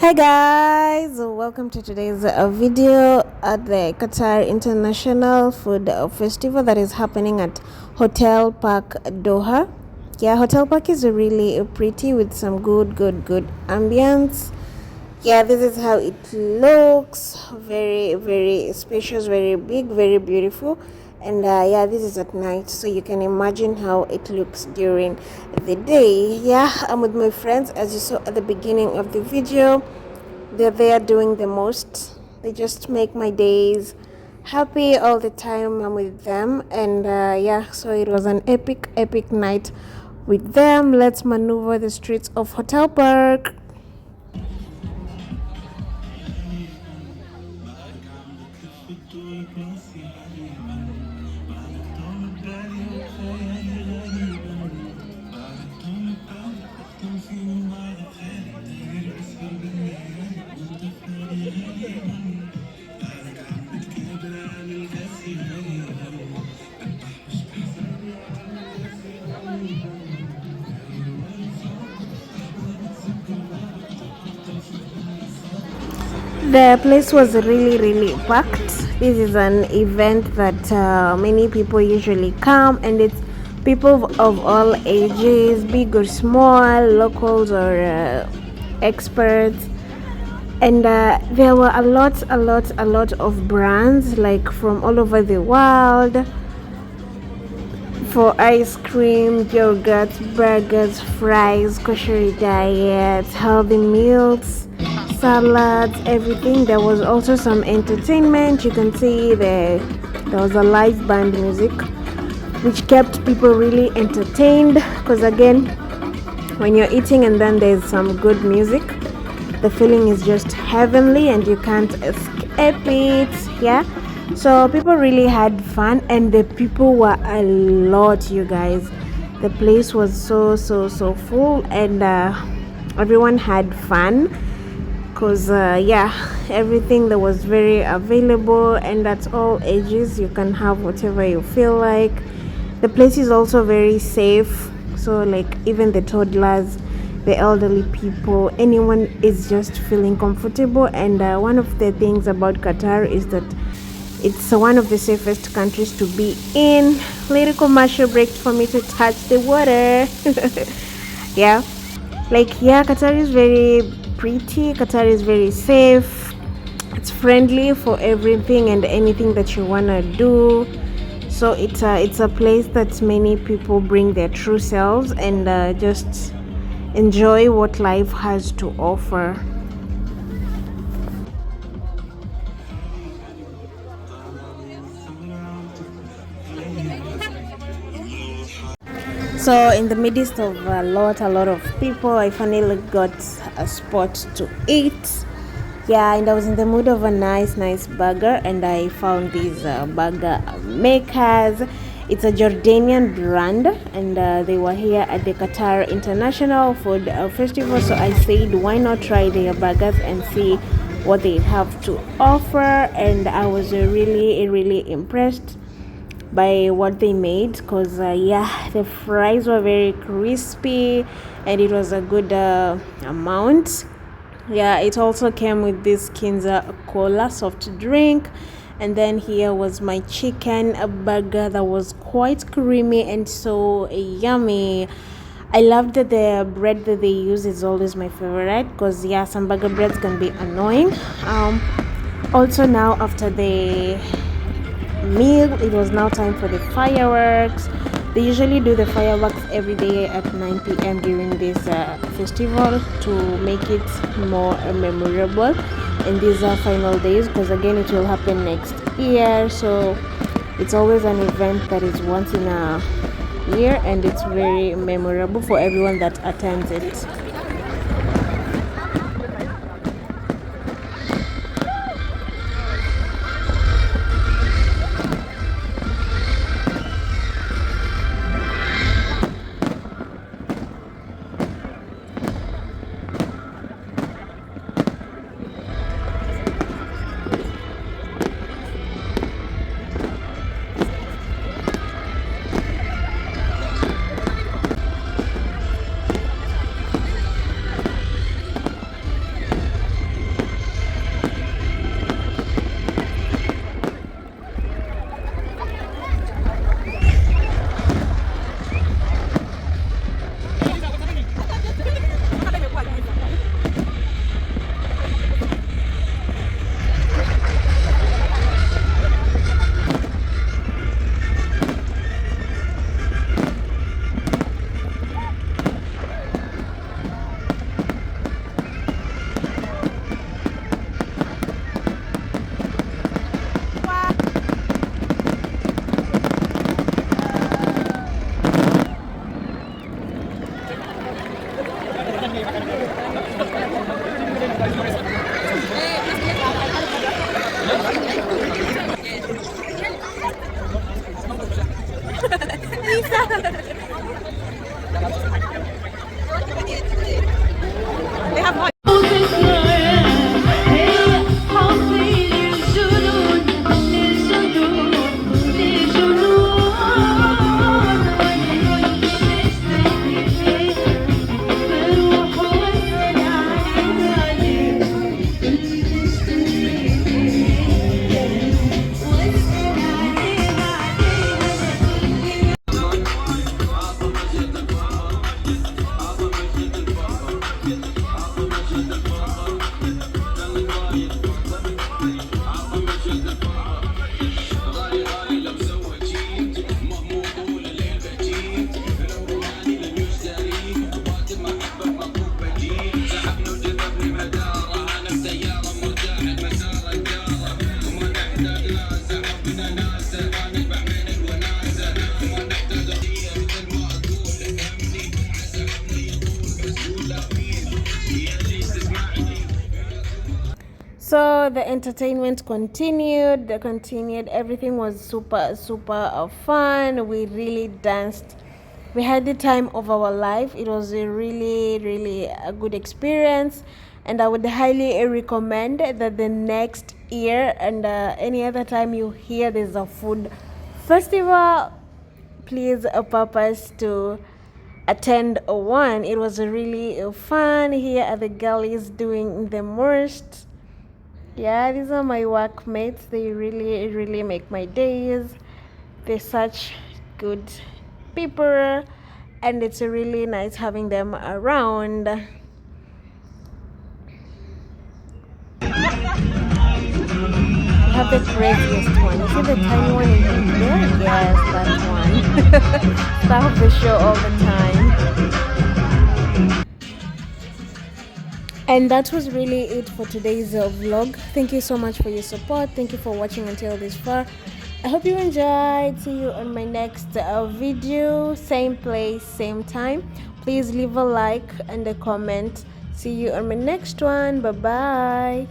Hey guys, welcome to today's video at the Qatar International Food Festival that is happening at Hotel Park Doha. Yeah, Hotel Park is really pretty with some good ambience. Yeah, this is how it looks. Very spacious, very big, very beautiful. And yeah, this is at night, so you can imagine how it looks during the day. Yeah, I'm with my friends, as you saw at the beginning of the video. They're there doing the most. They just make my days happy all the time. I'm with them, and yeah, so it was an epic night with them. Let's maneuver the streets of Hotel Park. The place was really packed. This is an event that many people usually come, and it's people of all ages, big or small, locals or experts. And there were a lot of brands, like from all over the world, for ice cream, yogurt, burgers, fries, kosher diet, healthy meals, salads, everything. There was also some entertainment. You can see there was a live band music which kept people really entertained, because again, when you're eating and then there's some good music, the feeling is just heavenly and you can't escape it. Yeah, so people really had fun, and the people were a lot, you guys. The place was so full, and everyone had fun, because yeah, everything that was very available, and at all ages you can have whatever you feel like. The place is also very safe, so like even the toddlers, the elderly people, anyone is just feeling comfortable. And one of the things about Qatar is that it's one of the safest countries to be in. Little commercial break for me to touch the water. Yeah, like, yeah, Qatar is very pretty. Qatar is very safe. It's friendly for everything and anything that you wanna do. So it's a place that many people bring their true selves and just enjoy what life has to offer. So in the midst of a lot of people, I finally got a spot to eat. Yeah, and I was in the mood of a nice burger, and I found these burger makers. It's a Jordanian brand, and they were here at the Qatar International Food Festival, so I said why not try their burgers and see what they have to offer. And I was really impressed by what they made, because yeah, the fries were very crispy and it was a good amount. Yeah, it also came with this Kinza cola soft drink. And then here was my chicken burger that was quite creamy and so yummy. I loved that the bread that they use is always my favorite, because yeah, some burger breads can be annoying. Also, now after the meal, it was now time for the fireworks. They usually do the fireworks every day at 9 p.m. during this festival to make it more memorable in these final days, because again it will happen next year. So it's always an event that is once in a year, and it's very memorable for everyone that attends it. They have one. So the entertainment continued. Everything was super fun. We really danced. We had the time of our life. It was a really a good experience, and I would highly recommend that the next year and any other time you hear there's a food festival, please purpose to attend one. It was really fun. Here are the girlies doing the most. Yeah, these are my workmates. They really make my days. They're such good people, and it's really nice having them around. We have the craziest one. You see the tiny one in India? Yes, that one. Star of the show all the time. And that was really it for today's vlog. Thank you so much for your support. Thank you for watching until this far. I hope you enjoyed. See you on my next video. Same place, same time. Please leave a like and a comment. See you on my next one. Bye bye.